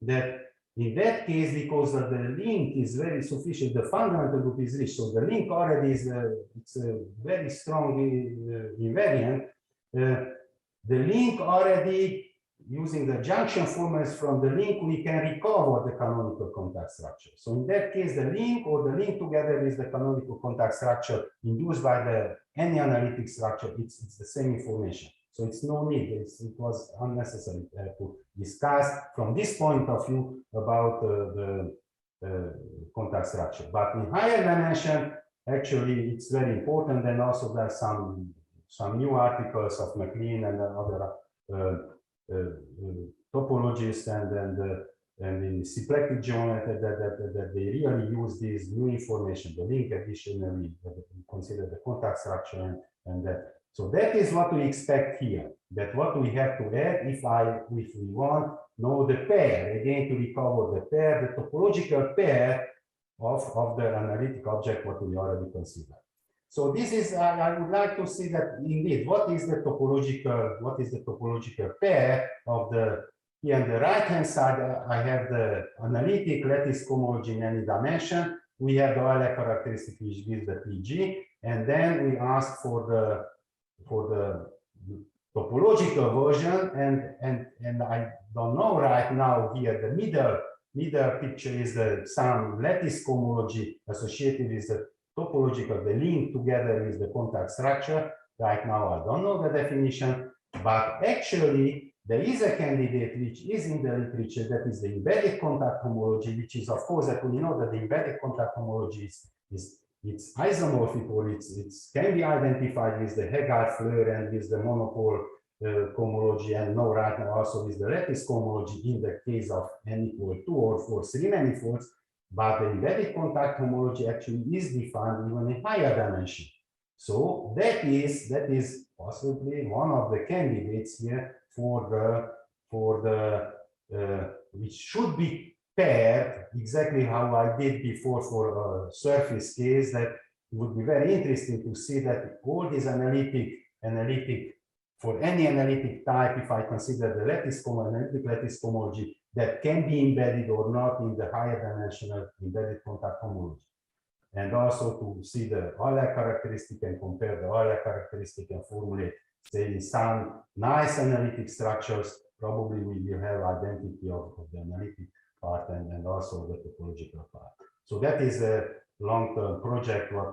S2: that in that case, because of the link is very sufficient, the fundamental group is rich. So the link already is it's a very strong invariant. The link already, using the junction formulas from the link, we can recover the canonical contact structure. So in that case, the link or the link together with the canonical contact structure induced by any analytic structure, it's the same information. So it's no need, it was unnecessary to discuss from this point of view about the contact structure. But in higher dimension, actually, it's very important. And also there are some new articles of McLean and other topologists and in symplectic geometry that they really use this new information, the link additionally, consider the contact structure and that. So that is what we expect here, that what we have to add if we want know the pair, again to recover the pair, the topological pair of the analytic object what we already considered. So this is, I would like to see that indeed, what is the topological pair of here on the right-hand side, I have the analytic lattice cohomology in any dimension. We have the Euler characteristic which gives the PG, and then we ask for the topological version, and I don't know right now here, the middle picture is some lattice cohomology associated with the topological, the link together with the contact structure. Right now, I don't know the definition, but actually there is a candidate which is in the literature, that is the embedded contact homology, which is of course that we know that the embedded contact homology it's isomorphic, or it can be identified with the Heegaard Floer and with the monopole cohomology, and now right now also with the lattice cohomology in the case of n equal 2 or for 3 manifolds. But the embedded contact homology actually is defined even in higher dimension. So that is possibly one of the candidates here for the which should be paired exactly how I did before for a surface case. That would be very interesting to see that all these analytic for any analytic type, if I consider the analytic lattice cohomology, that can be embedded or not in the higher dimensional embedded contact homology. And also to see the Euler characteristic and compare the Euler characteristic and formulate, say, some nice analytic structures probably we will have identity of the analytic part and also the topological part. So that is a long-term project. What I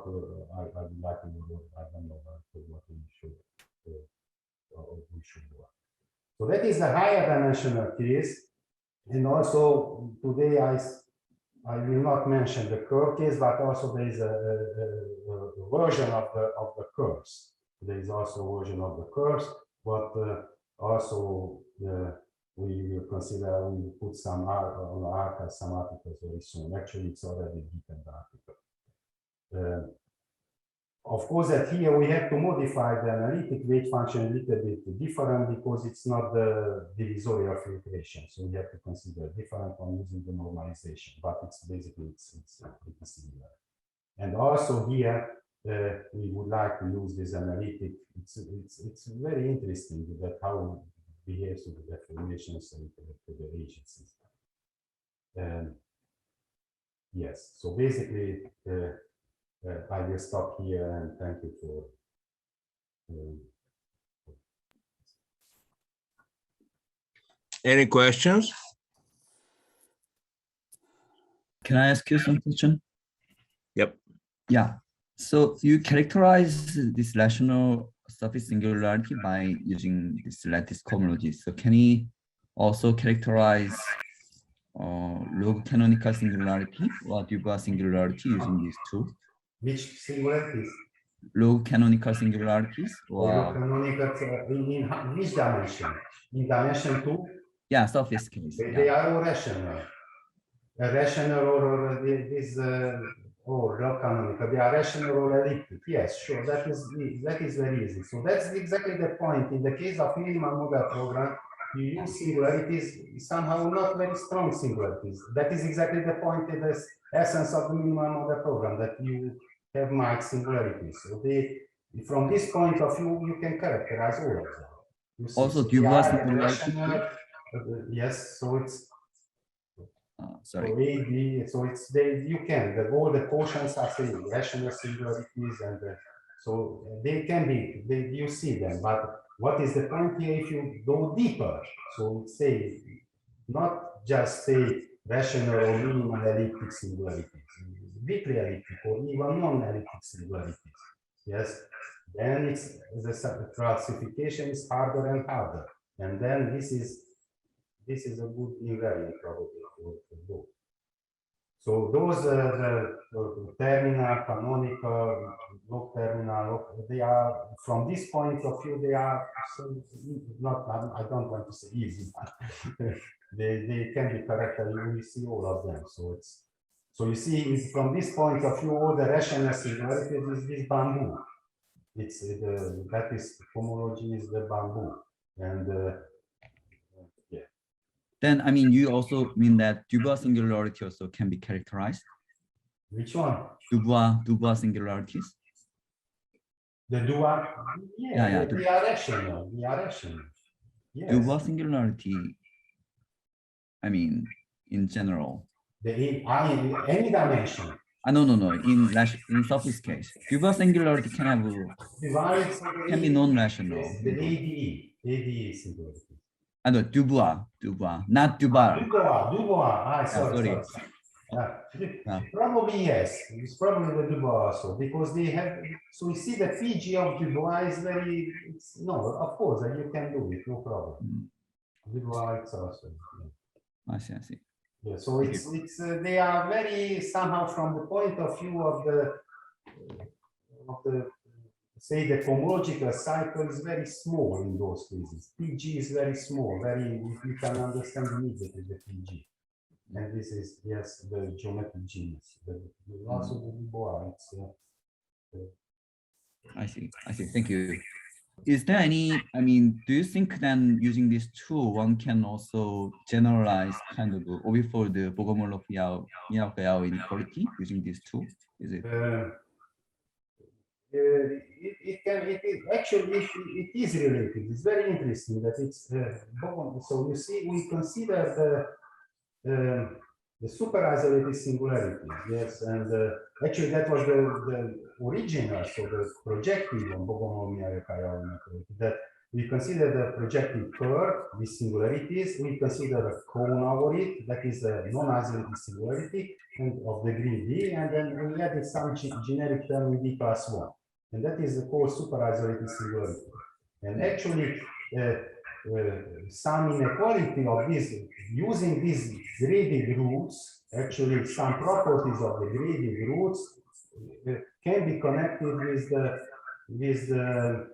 S2: would like to know. I don't know what we should do. So that is the higher dimensional case. And also today I will not mention the curve case, but also there is a version of the curves. There is also a version of the curves, but also we will consider, we will put some on the article, some articles very soon. Actually, it's already written article. Of course, that here we have to modify the analytic weight function a little bit different because it's not the divisorial filtration. So we have to consider different one using the normalization, but it's basically it's pretty similar. And also here we would like to use this analytic. It's very interesting that how it behaves with the deformations and to the agencies. Yes. So basically. I will stop here and thank you for.
S1: Any questions?
S3: Can I ask you some question?
S1: Yep.
S3: Yeah. So you characterize this rational surface singularity by using this lattice cohomology. So can you also characterize log canonical singularity or Dubois singularity using these two?
S2: Which singularities?
S3: Log canonical singularities or
S2: log canonical in which dimension? In dimension 2?
S3: Yeah, surface case.
S2: They are all rational. Rational or this or log canonical. They are rational or elliptic. Yes, sure. That is very easy. So that's exactly the point. In the case of minimal model program, you use singularities, somehow not very strong singularities. That is exactly the point in the essence of the minimal model program, that you have mild singularities. So from this point of view, you can characterize all of them.
S3: Also, Dubois singularity.
S2: Yes, so it's
S3: sorry.
S2: so AD, so it's you can all the quotients are say rational singularities, and so they can be you see them, but what is the point here if you go deeper? So say not just say rational or minimal elliptic singularities, weakly elliptic or even non-elliptic singularities. Yes, then it's the classification is harder and harder, and then this is a good invariant probably for both. So those the terminal, canonical, log terminal, they are from this point of view they are so not. I don't want to say easy, but they can be characterized. We see all of them. So it's you see from this point of view all the rational singularities is this bamboo. It's the lattice cohomology is the bamboo, and yeah.
S3: Then, I mean, you also mean that Dubois singularity also can be characterized?
S2: Which one?
S3: Dubois singularities?
S2: The Dubois? Yeah. They are rational. Yes.
S3: Dubois singularity, I mean, in general.
S2: In any dimension.
S3: No. In surface case, Dubois singularity can be non-rational.
S2: The ADE singularity.
S3: No, Dubois, not Dubois.
S2: Dubois. Sorry. Probably yes. It's probably the Dubois also because they have. So you see the PG of Dubois is very. Of course you can do it, no problem. Dubois it's also.
S3: Yeah. I see.
S2: Yeah. So it's they are very somehow from the point of view of the say the cohomological cycle is very small in those cases. PG is very small, you can understand immediately the PG. And this is, yes, the geometric genus. Also the Dubois,
S3: I see. Thank you. Is there any, I mean, do you think then using this tool, one can also generalize kind of over the Bogomolov-Yau inequality using this tool? Is it?
S2: It is related. It's very interesting that it's so you see we consider the super isolated singularities, yes, and actually that was the original, so the projective on Bogomolov-Yau inequality, that we consider the projective curve with singularities. We consider a cone over it, that is a non-isolated singularity and of degree d, and then we added some generic term with d plus 1. And that is called super-isolated singularity. And actually, some inequality of this, using these graded roots, actually some properties of the graded roots can be connected with the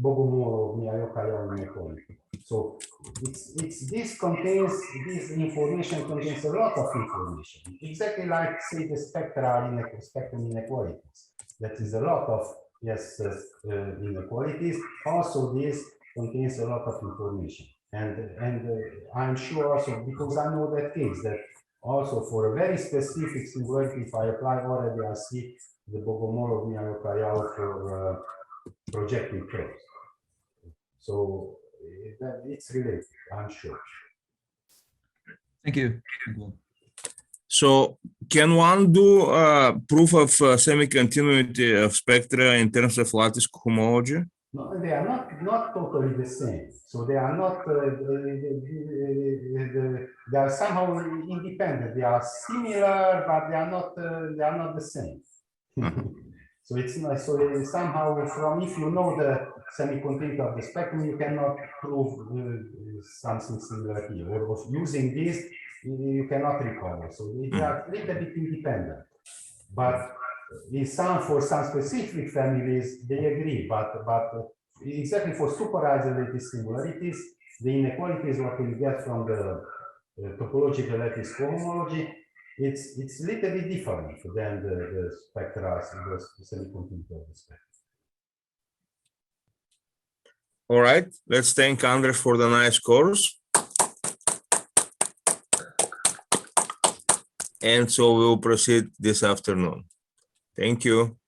S2: Bogomolov-Miyaoka inequality. So this information contains a lot of information, exactly like, say, the spectrum inequalities. That is a lot of inequalities. Also, this contains a lot of information, and I'm sure also, because I know that case, that also for a very specific singularity, if I apply already, I see the Bogomolov-Miyaoka for projective curves. So it's related, I'm sure.
S3: Thank you.
S1: So can one do proof of semi-continuity of spectra in terms of lattice cohomology?
S2: No, they are not totally the same. So they are not. They are somehow independent. They are similar, but they are not. They are not the same. So it's not. So somehow, from if you know the semi-continuity of the spectrum, you cannot prove something similar here. Or using this, you cannot recover. So they are a little bit independent, but for some specific families, they agree, but exactly for super-isolated singularities, the inequalities what we get from the topological lattice cohomology, it's a little bit different than the spectra, the semi-continuity of the spectrum.
S1: All right, let's thank András for the nice course. And so we'll proceed this afternoon. Thank you.